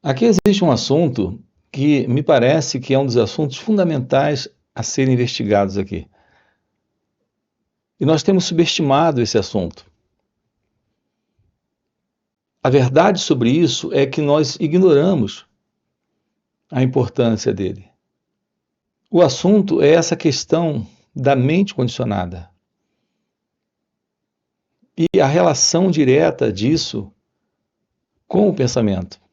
Aqui existe um assunto que me parece que é um dos assuntos fundamentais a serem investigados aqui. E nós temos subestimado esse assunto. A verdade sobre isso é que nós ignoramos a importância dele. O assunto é essa questão da mente condicionada e a relação direta disso com o pensamento.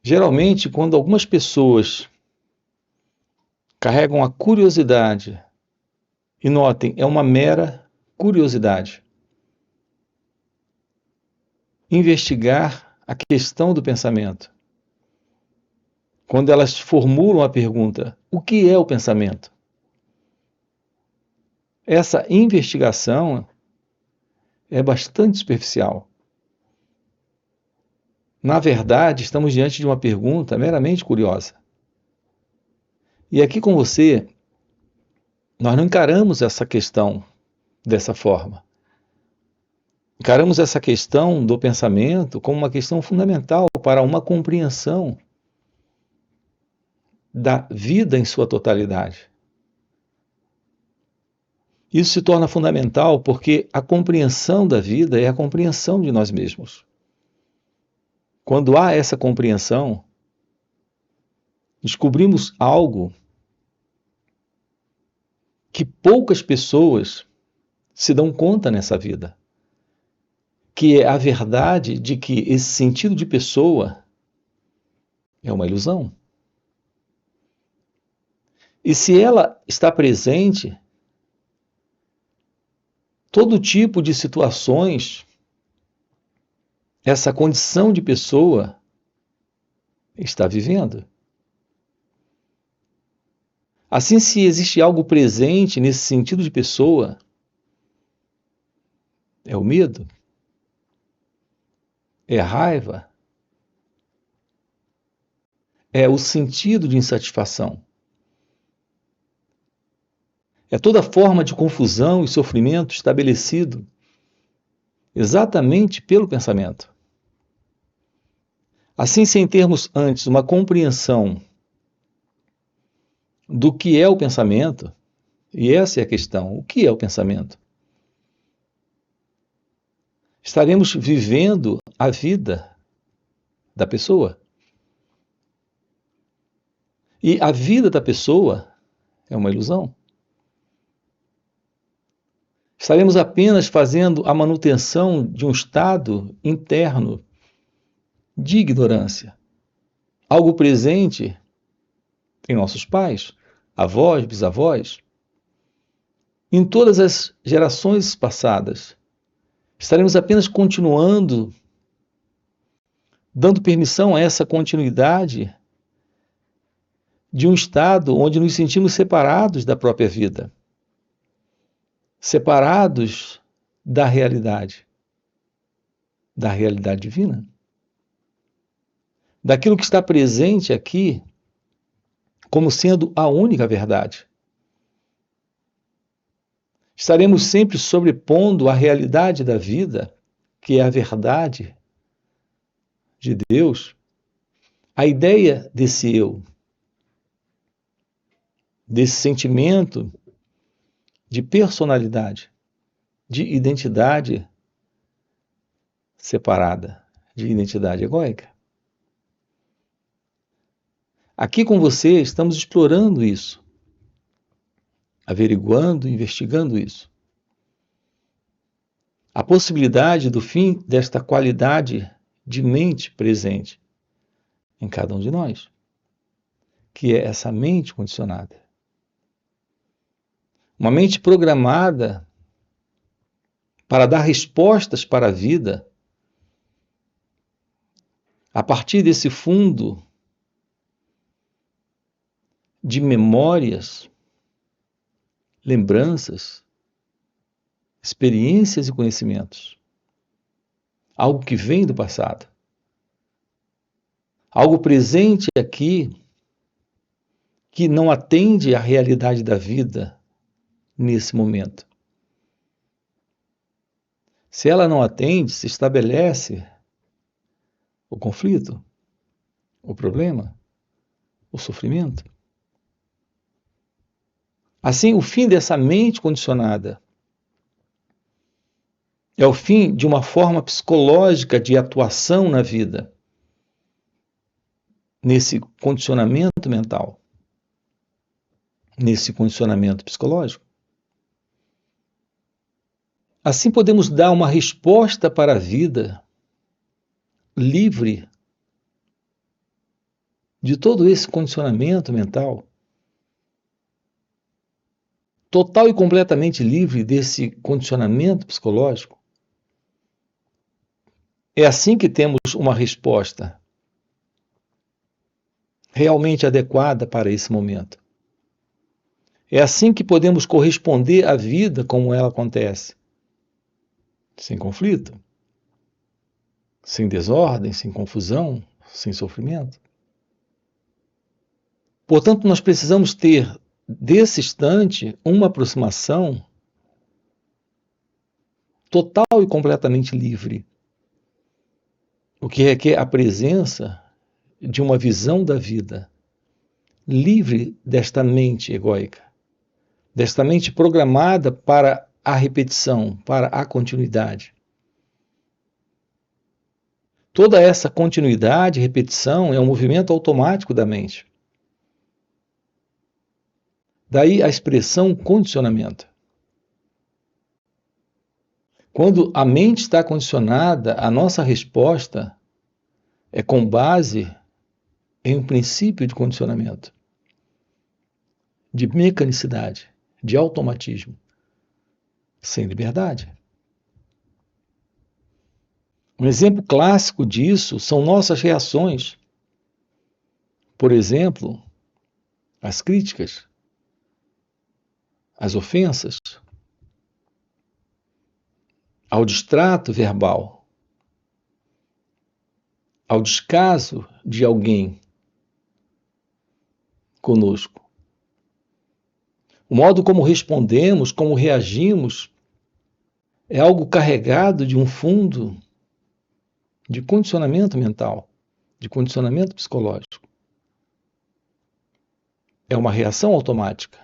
Geralmente, quando algumas pessoas carregam a curiosidade, e notem, é uma mera curiosidade, investigar a questão do pensamento. Quando elas formulam a pergunta, o que é o pensamento? Essa investigação é bastante superficial. Na verdade, estamos diante de uma pergunta meramente curiosa. E aqui com você, nós não encaramos essa questão dessa forma. Encaramos essa questão do pensamento como uma questão fundamental para uma compreensão da vida em sua totalidade. Isso se torna fundamental porque a compreensão da vida é a compreensão de nós mesmos. Quando há essa compreensão, descobrimos algo que poucas pessoas se dão conta nessa vida, que é a verdade de que esse sentido de pessoa é uma ilusão. E se ela está presente, todo tipo de situações, essa condição de pessoa está vivendo. Assim, se existe algo presente nesse sentido de pessoa, é o medo, é a raiva, é o sentido de insatisfação. É toda forma de confusão e sofrimento estabelecido exatamente pelo pensamento. Assim, sem termos antes uma compreensão do que é o pensamento, e essa é a questão, o que é o pensamento? Estaremos vivendo a vida da pessoa. E a vida da pessoa é uma ilusão. Estaremos apenas fazendo a manutenção de um estado interno de ignorância. Algo presente em nossos pais, avós, bisavós, em todas as gerações passadas. Estaremos apenas continuando, dando permissão a essa continuidade de um estado onde nos sentimos separados da própria vida, separados da realidade divina, daquilo que está presente aqui como sendo a única verdade. Estaremos sempre sobrepondo a realidade da vida, que é a verdade de Deus, a ideia desse eu, desse sentimento de personalidade, de identidade separada, de identidade egóica. Aqui com você estamos explorando isso, averiguando, investigando isso. A possibilidade do fim desta qualidade de mente presente em cada um de nós, que é essa mente condicionada. Uma mente programada para dar respostas para a vida a partir desse fundo de memórias, lembranças, experiências e conhecimentos. Algo que vem do passado. Algo presente aqui que não atende à realidade da vida nesse momento. Se ela não atende, se estabelece o conflito, o problema, o sofrimento. Assim, o fim dessa mente condicionada é o fim de uma forma psicológica de atuação na vida, nesse condicionamento mental, nesse condicionamento psicológico. Assim podemos dar uma resposta para a vida livre de todo esse condicionamento mental, total e completamente livre desse condicionamento psicológico. É assim que temos uma resposta realmente adequada para esse momento. É assim que podemos corresponder à vida como ela acontece, sem conflito, sem desordem, sem confusão, sem sofrimento. Portanto, nós precisamos ter, desse instante, uma aproximação total e completamente livre, o que requer a presença de uma visão da vida livre desta mente egóica, desta mente programada para a repetição, para a continuidade. Toda essa continuidade, repetição, é um movimento automático da mente. Daí a expressão condicionamento. Quando a mente está condicionada, a nossa resposta é com base em um princípio de condicionamento, de mecanicidade, de automatismo, sem liberdade. Um exemplo clássico disso são nossas reações. Por exemplo, as críticas, as ofensas, ao distrato verbal, ao descaso de alguém conosco. O modo como respondemos, como reagimos, é algo carregado de um fundo de condicionamento mental, de condicionamento psicológico. É uma reação automática.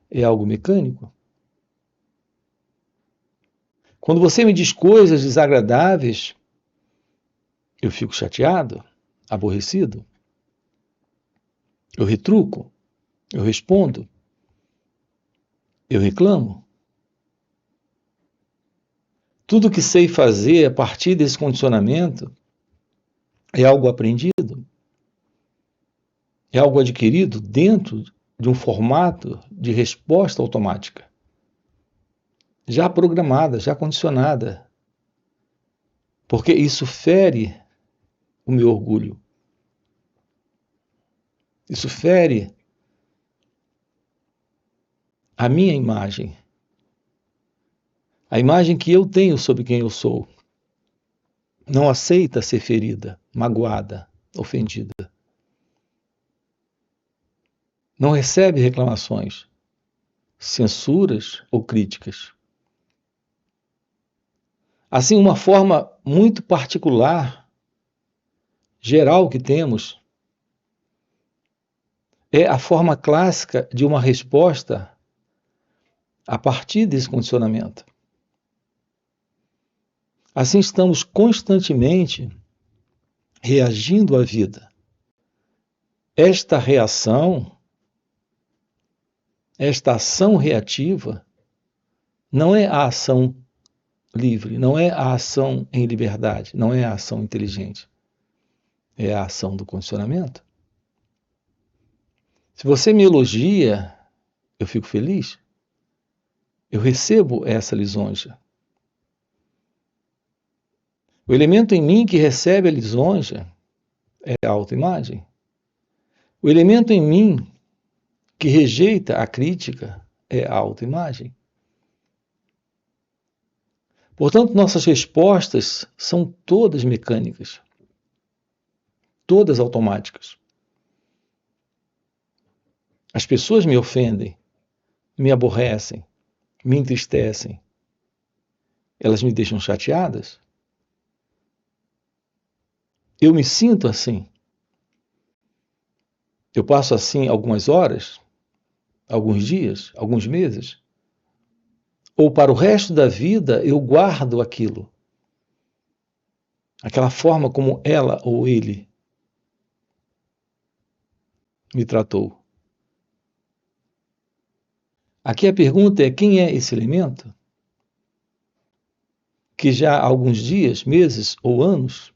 É algo mecânico. Quando você me diz coisas desagradáveis, eu fico chateado, aborrecido. Eu retruco, eu respondo, eu reclamo. Tudo que sei fazer a partir desse condicionamento é algo aprendido, é algo adquirido dentro de um formato de resposta automática, já programada, já condicionada, porque isso fere o meu orgulho, isso fere a minha imagem, a imagem que eu tenho sobre quem eu sou. Não aceita ser ferida, magoada, ofendida. Não recebe reclamações, censuras ou críticas. Assim, uma forma muito particular, geral que temos, é a forma clássica de uma resposta a partir desse condicionamento. Assim, estamos constantemente reagindo à vida. Esta reação, esta ação reativa, não é a ação livre, não é a ação em liberdade, não é a ação inteligente. É a ação do condicionamento. Se você me elogia, eu fico feliz. Eu recebo essa lisonja. O elemento em mim que recebe a lisonja é a autoimagem. O elemento em mim que rejeita a crítica é a autoimagem. Portanto, nossas respostas são todas mecânicas, todas automáticas. As pessoas me ofendem, me aborrecem, me entristecem. Elas me deixam chateadas. Eu me sinto assim. Eu passo assim algumas horas, alguns dias, alguns meses. Ou para o resto da vida eu guardo aquilo. Aquela forma como ela ou ele me tratou. Aqui a pergunta é: quem é esse elemento? Que já há alguns dias, meses ou anos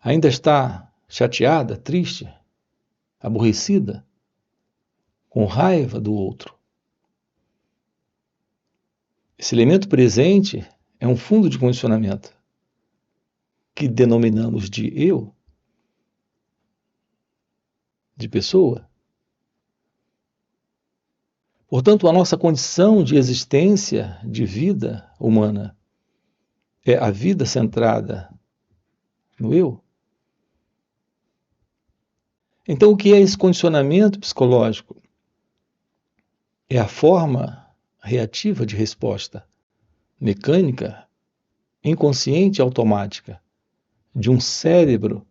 ainda está chateada, triste, aborrecida, com raiva do outro. Esse elemento presente é um fundo de condicionamento que denominamos de eu, de pessoa. Portanto, a nossa condição de existência, de vida humana, é a vida centrada no eu. Então, o que é esse condicionamento psicológico? É a forma reativa de resposta, mecânica, inconsciente e automática, de um cérebro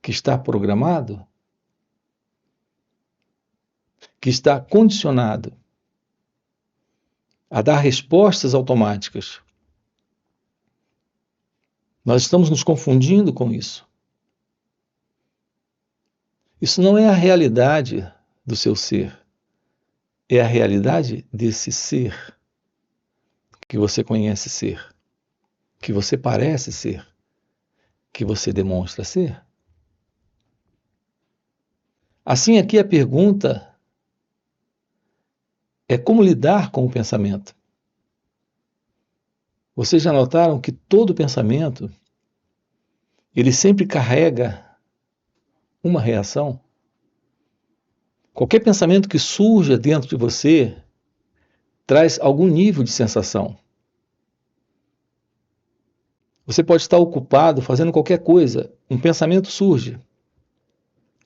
que está programado, que está condicionado a dar respostas automáticas. Nós estamos nos confundindo com isso. Isso não é a realidade do seu ser, é a realidade desse ser que você conhece ser, que você parece ser, que você demonstra ser. Assim, aqui a pergunta é como lidar com o pensamento. Vocês já notaram que todo pensamento, ele sempre carrega uma reação? Qualquer pensamento que surja dentro de você traz algum nível de sensação. Você pode estar ocupado fazendo qualquer coisa, um pensamento surge.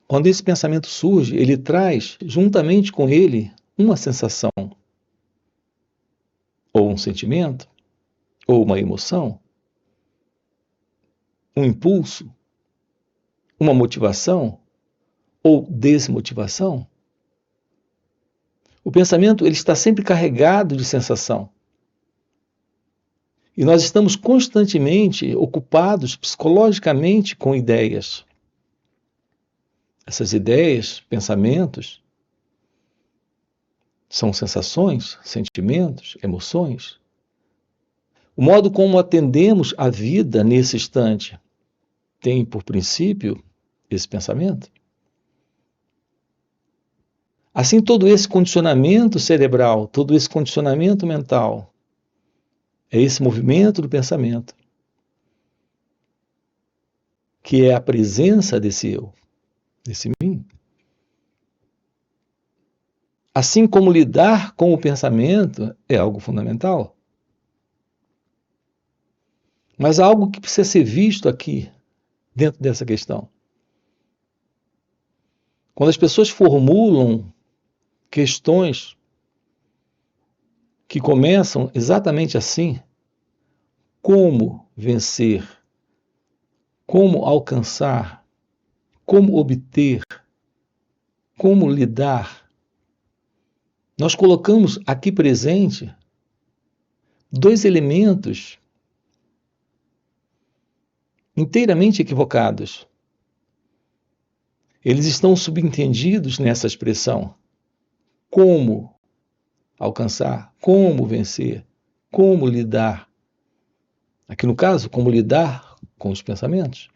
Quando esse pensamento surge, ele traz, juntamente com ele, uma sensação, ou um sentimento, ou uma emoção, um impulso, uma motivação ou desmotivação. O pensamento ele está sempre carregado de sensação. E nós estamos constantemente ocupados psicologicamente com ideias. Essas ideias, pensamentos, são sensações, sentimentos, emoções. O modo como atendemos a vida nesse instante tem por princípio esse pensamento. Assim, todo esse condicionamento cerebral, todo esse condicionamento mental, é esse movimento do pensamento, que é a presença desse eu, desse mim. Assim como lidar com o pensamento é algo fundamental. Mas há algo que precisa ser visto aqui, dentro dessa questão. Quando as pessoas formulam questões que começam exatamente assim, como vencer, como alcançar, como obter, como lidar, nós colocamos aqui presente dois elementos inteiramente equivocados. Eles estão subentendidos nessa expressão. Como alcançar, como vencer, como lidar. Aqui no caso, como lidar com os pensamentos.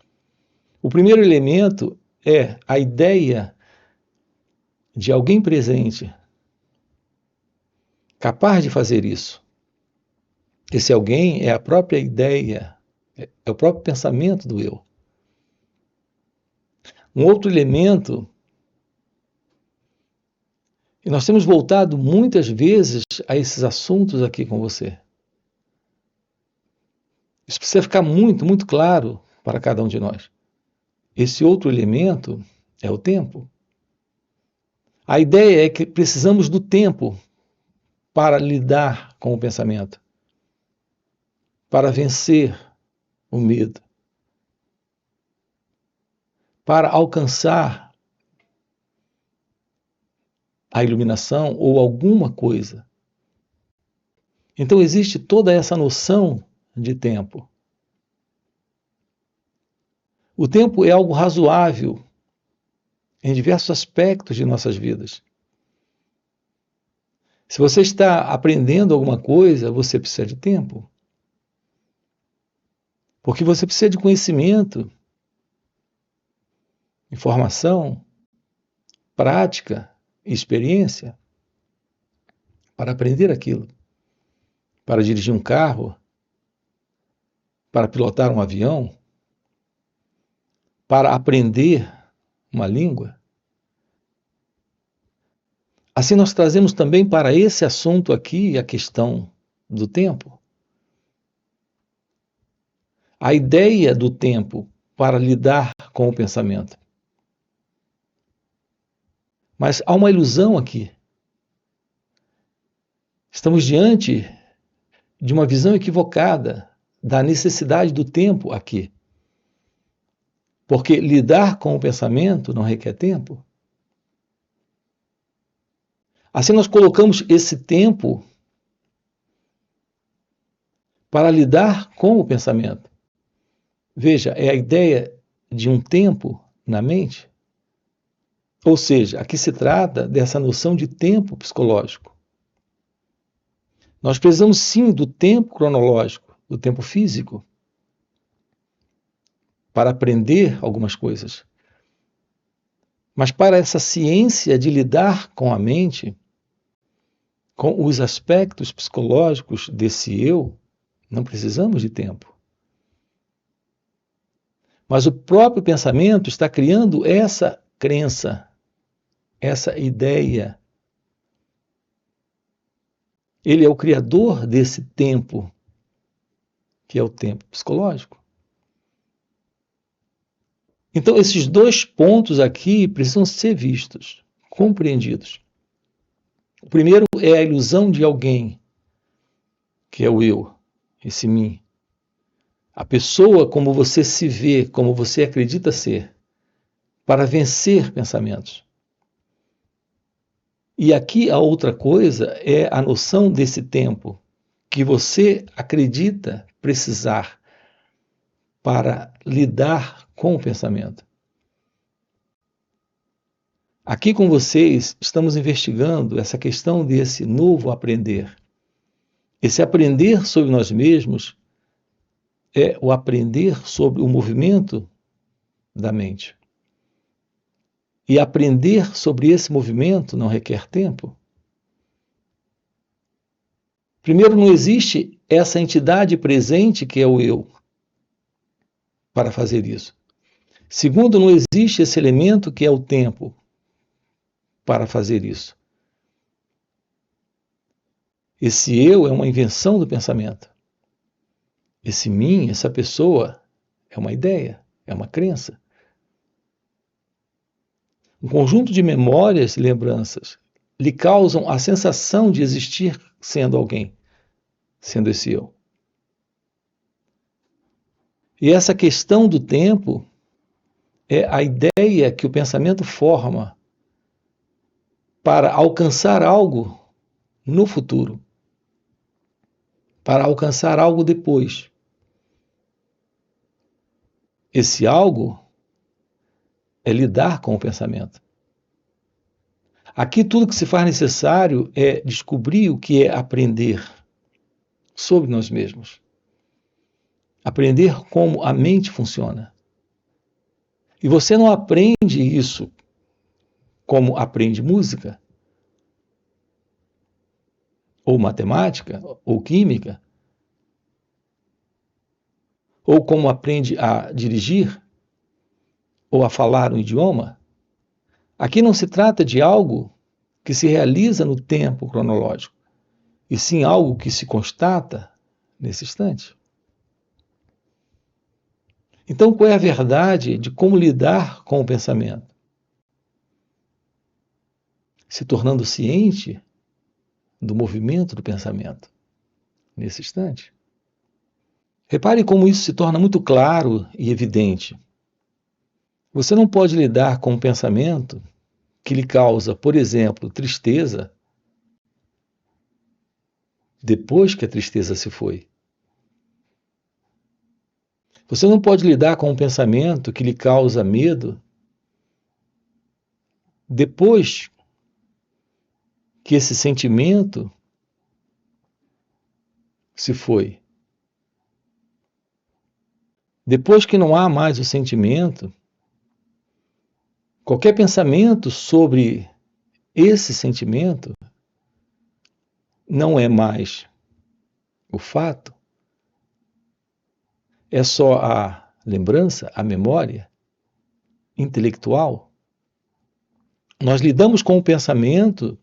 O primeiro elemento é a ideia de alguém presente, capaz de fazer isso. Esse alguém é a própria ideia, é o próprio pensamento do eu. Um outro elemento, e nós temos voltado muitas vezes a esses assuntos aqui com você. Isso precisa ficar muito, muito claro para cada um de nós. Esse outro elemento é o tempo. A ideia é que precisamos do tempo para lidar com o pensamento, para vencer o medo, para alcançar a iluminação ou alguma coisa. Então existe toda essa noção de tempo. O tempo é algo razoável em diversos aspectos de nossas vidas. Se você está aprendendo alguma coisa, você precisa de tempo. Porque você precisa de conhecimento, informação, prática, experiência para aprender aquilo. Para dirigir um carro, para pilotar um avião, para aprender uma língua. Assim, nós trazemos também para esse assunto aqui a questão do tempo. A ideia do tempo para lidar com o pensamento. Mas há uma ilusão aqui. Estamos diante de uma visão equivocada da necessidade do tempo aqui. Porque lidar com o pensamento não requer tempo. Assim, nós colocamos esse tempo para lidar com o pensamento. Veja, é a ideia de um tempo na mente. Ou seja, aqui se trata dessa noção de tempo psicológico. Nós precisamos sim do tempo cronológico, do tempo físico, para aprender algumas coisas. Mas para essa ciência de lidar com a mente, com os aspectos psicológicos desse eu, não precisamos de tempo. Mas o próprio pensamento está criando essa crença, essa ideia. Ele é o criador desse tempo, que é o tempo psicológico. Então, esses dois pontos aqui precisam ser vistos, compreendidos. O primeiro é a ilusão de alguém, que é o eu, esse mim. A pessoa como você se vê, como você acredita ser, para vencer pensamentos. E aqui a outra coisa é a noção desse tempo, que você acredita precisar para lidar com o pensamento. Aqui com vocês estamos investigando essa questão desse novo aprender. Esse aprender sobre nós mesmos é o aprender sobre o movimento da mente. E aprender sobre esse movimento não requer tempo. Primeiro, não existe essa entidade presente que é o eu para fazer isso. Segundo, não existe esse elemento que é o tempo para fazer isso. Esse eu é uma invenção do pensamento. Esse mim, essa pessoa, é uma ideia, é uma crença. Um conjunto de memórias e lembranças lhe causam a sensação de existir sendo alguém, sendo esse eu. E essa questão do tempo é a ideia que o pensamento forma para alcançar algo no futuro, para alcançar algo depois. Esse algo é lidar com o pensamento. Aqui tudo que se faz necessário é descobrir o que é aprender sobre nós mesmos. Aprender como a mente funciona. E você não aprende isso como aprende música, ou matemática, ou química, ou como aprende a dirigir, ou a falar um idioma. Aqui não se trata de algo que se realiza no tempo cronológico, e sim algo que se constata nesse instante. Então, qual é a verdade de como lidar com o pensamento? Se tornando ciente do movimento do pensamento nesse instante. Repare como isso se torna muito claro e evidente. Você não pode lidar com um pensamento que lhe causa, por exemplo, tristeza, depois que a tristeza se foi. Você não pode lidar com um pensamento que lhe causa medo depois que esse sentimento se foi. Depois que não há mais o sentimento, qualquer pensamento sobre esse sentimento não é mais o fato, é só a lembrança, a memória intelectual. Nós lidamos com o pensamento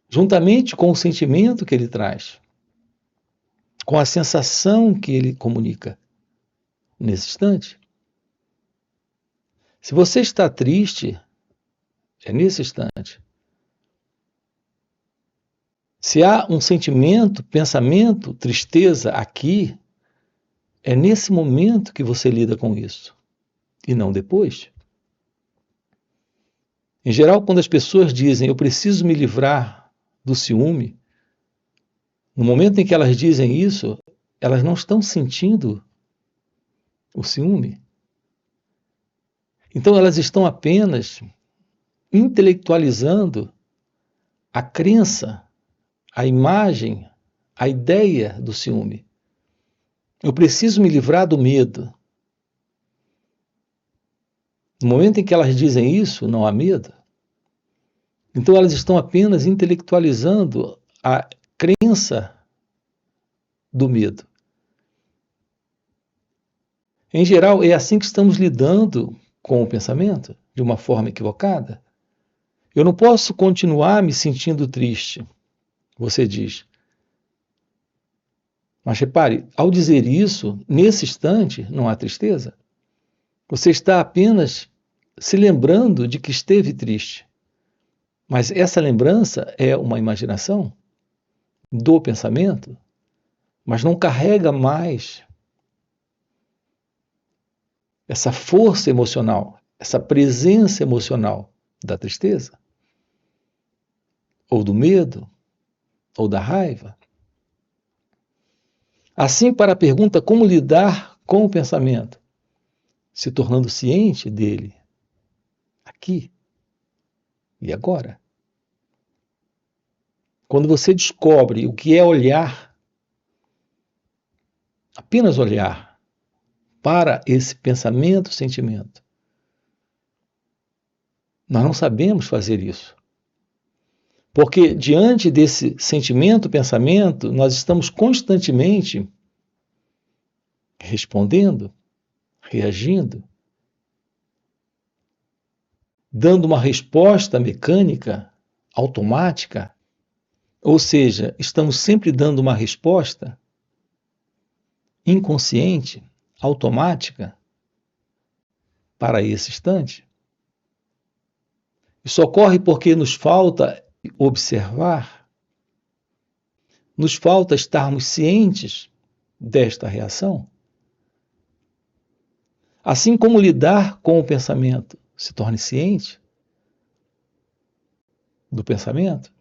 juntamente com o sentimento que ele traz, com a sensação que ele comunica nesse instante. Se você está triste, é nesse instante. Se há um sentimento, pensamento, tristeza aqui, é nesse momento que você lida com isso, e não depois. Em geral, quando as pessoas dizem eu preciso me livrar do ciúme, no momento em que elas dizem isso, elas não estão sentindo o ciúme. Então elas estão apenas intelectualizando a crença, a imagem, a ideia do ciúme. Eu preciso me livrar do medo. No momento em que elas dizem isso, não há medo. Então elas estão apenas intelectualizando a crença do medo. Em geral, é assim que estamos lidando com o pensamento, de uma forma equivocada. Eu não posso continuar me sentindo triste, você diz. Mas repare, ao dizer isso, nesse instante, não há tristeza. Você está apenas se lembrando de que esteve triste. Mas essa lembrança é uma imaginação do pensamento, mas não carrega mais essa força emocional, essa presença emocional da tristeza, ou do medo, ou da raiva. Assim, para a pergunta como lidar com o pensamento, se tornando ciente dele, aqui e agora. Quando você descobre o que é olhar, apenas olhar para esse pensamento, sentimento, nós não sabemos fazer isso. Porque diante desse sentimento, pensamento, nós estamos constantemente respondendo, reagindo, dando uma resposta mecânica, automática, ou seja, estamos sempre dando uma resposta inconsciente, automática, para esse instante. Isso ocorre porque nos falta observar, nos falta estarmos cientes desta reação. Assim como lidar com o pensamento, se torne ciente do pensamento,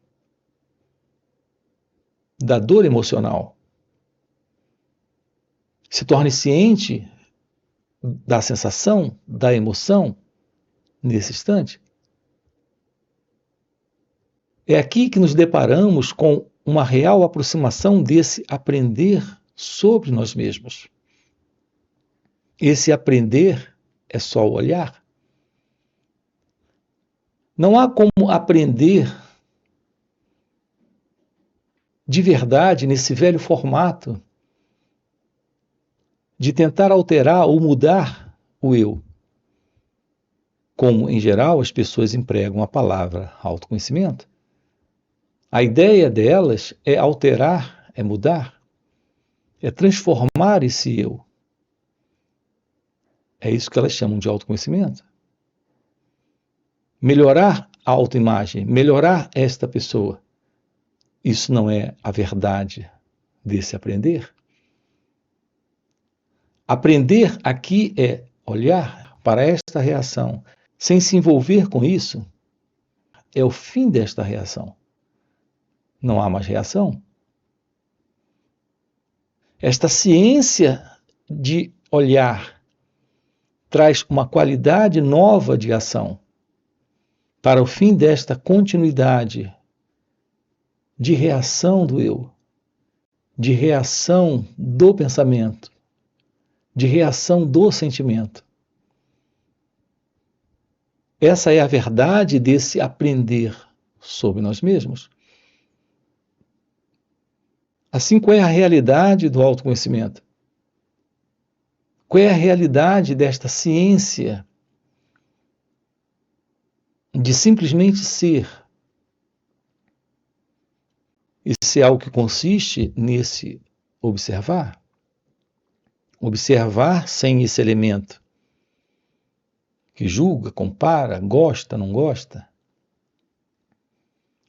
da dor emocional. Se torne ciente da sensação, da emoção, nesse instante. É aqui que nos deparamos com uma real aproximação desse aprender sobre nós mesmos. Esse aprender é só o olhar. Não há como aprender de verdade nesse velho formato de tentar alterar ou mudar o eu. Como, em geral, as pessoas empregam a palavra autoconhecimento. A ideia delas é alterar, é mudar, é transformar esse eu. É isso que elas chamam de autoconhecimento. Melhorar a autoimagem, melhorar esta pessoa. Isso não é a verdade desse aprender. Aprender aqui é olhar para esta reação sem se envolver com isso, é o fim desta reação. Não há mais reação. Esta ciência de olhar traz uma qualidade nova de ação para o fim desta continuidade de reação do eu, de reação do pensamento, de reação do sentimento. Essa é a verdade desse aprender sobre nós mesmos. Assim, qual é a realidade do autoconhecimento? Qual é a realidade desta ciência de simplesmente ser? Isso é algo que consiste nesse observar. Observar sem esse elemento que julga, compara, gosta, não gosta.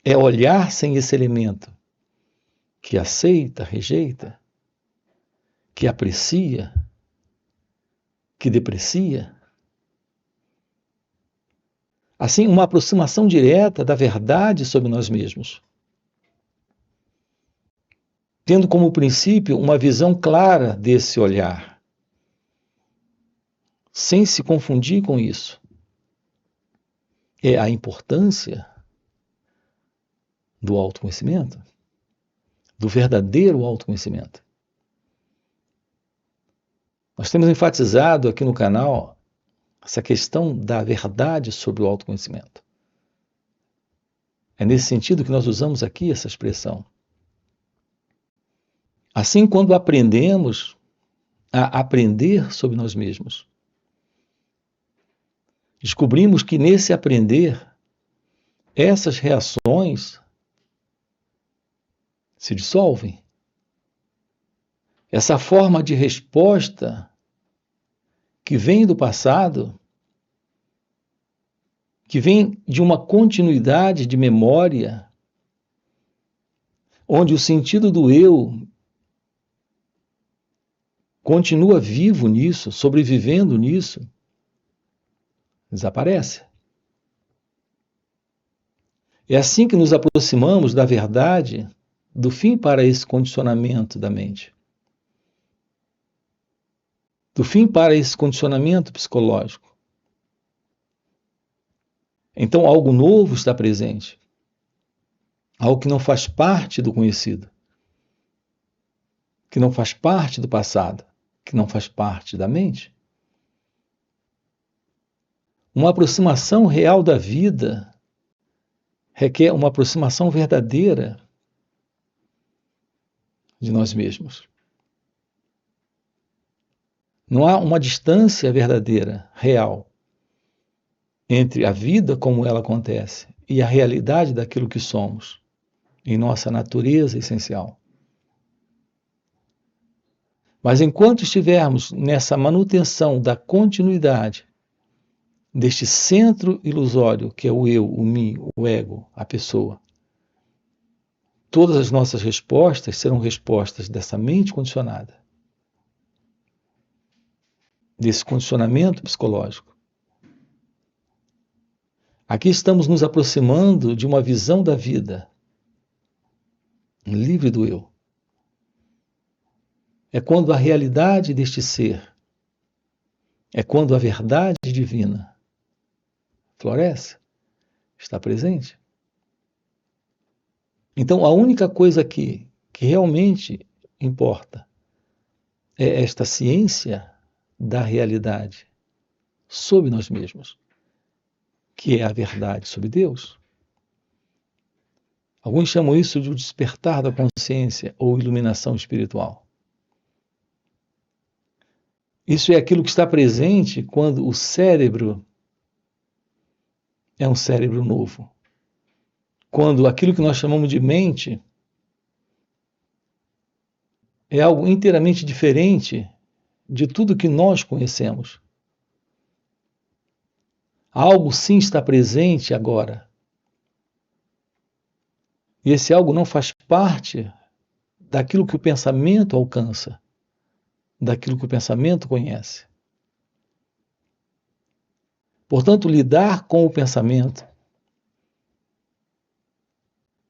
É olhar sem esse elemento que aceita, rejeita, que aprecia, que deprecia. Assim, uma aproximação direta da verdade sobre nós mesmos, tendo como princípio uma visão clara desse olhar, sem se confundir com isso. É a importância do autoconhecimento, do verdadeiro autoconhecimento. Nós temos enfatizado aqui no canal essa questão da verdade sobre o autoconhecimento. É nesse sentido que nós usamos aqui essa expressão. Assim, quando aprendemos a aprender sobre nós mesmos, descobrimos que nesse aprender, essas reações se dissolvem. Essa forma de resposta que vem do passado, que vem de uma continuidade de memória, onde o sentido do eu continua vivo nisso, sobrevivendo nisso, desaparece. É assim que nos aproximamos da verdade, do fim para esse condicionamento da mente. Do fim para esse condicionamento psicológico. Então, algo novo está presente. Algo que não faz parte do conhecido. Que não faz parte do passado. Que não faz parte da mente. Uma aproximação real da vida requer uma aproximação verdadeira de nós mesmos. Não há uma distância verdadeira, real, entre a vida como ela acontece e a realidade daquilo que somos, em nossa natureza essencial. Mas enquanto estivermos nessa manutenção da continuidade deste centro ilusório que é o eu, o mim, o ego, a pessoa, todas as nossas respostas serão respostas dessa mente condicionada, desse condicionamento psicológico. Aqui estamos nos aproximando de uma visão da vida livre do eu. É quando a realidade deste ser, é quando a verdade divina floresce, está presente. Então, a única coisa aqui que realmente importa é esta ciência da realidade sobre nós mesmos, que é a verdade sobre Deus. Alguns chamam isso de o despertar da consciência ou iluminação espiritual. Isso é aquilo que está presente quando o cérebro é um cérebro novo. Quando aquilo que nós chamamos de mente é algo inteiramente diferente de tudo que nós conhecemos. Algo sim está presente agora. E esse algo não faz parte daquilo que o pensamento alcança, daquilo que o pensamento conhece. Portanto, lidar com o pensamento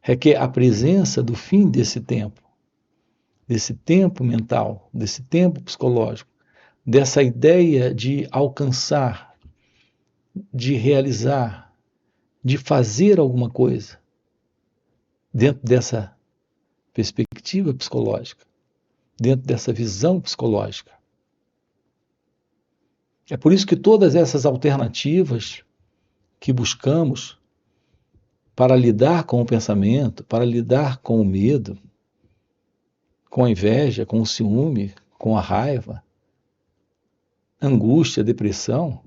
requer a presença do fim desse tempo mental, desse tempo psicológico, dessa ideia de alcançar, de realizar, de fazer alguma coisa dentro dessa perspectiva psicológica, dentro dessa visão psicológica. É por isso que todas essas alternativas que buscamos para lidar com o pensamento, para lidar com o medo, com a inveja, com o ciúme, com a raiva, angústia, depressão,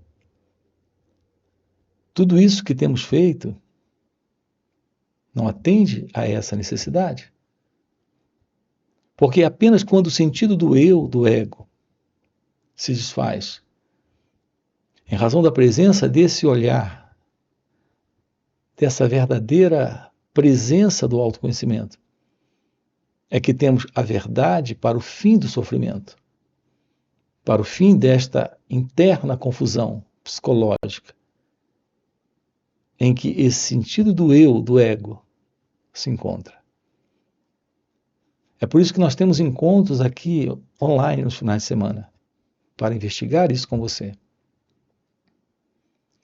tudo isso que temos feito não atende a essa necessidade. Porque apenas quando o sentido do eu, do ego, se desfaz, em razão da presença desse olhar, dessa verdadeira presença do autoconhecimento, é que temos a verdade para o fim do sofrimento, para o fim desta interna confusão psicológica, em que esse sentido do eu, do ego, se encontra. É por isso que nós temos encontros aqui online nos finais de semana, para investigar isso com você.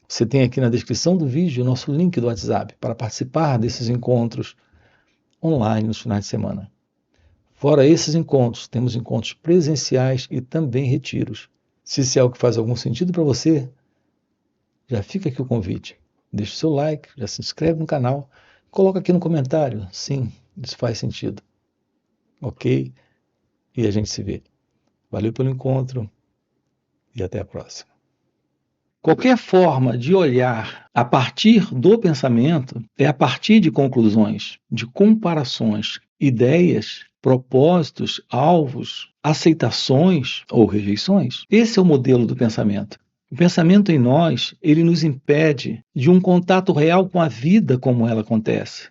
Você tem aqui na descrição do vídeo o nosso link do WhatsApp para participar desses encontros online nos finais de semana. Fora esses encontros, temos encontros presenciais e também retiros. Se isso é algo que faz algum sentido para você, já fica aqui o convite. Deixa o seu like, já se inscreve no canal, coloca aqui no comentário, sim, isso faz sentido. Ok? E a gente se vê. Valeu pelo encontro e até a próxima. Qualquer forma de olhar a partir do pensamento é a partir de conclusões, de comparações, ideias, propósitos, alvos, aceitações ou rejeições. Esse é o modelo do pensamento. O pensamento em nós, ele nos impede de um contato real com a vida como ela acontece.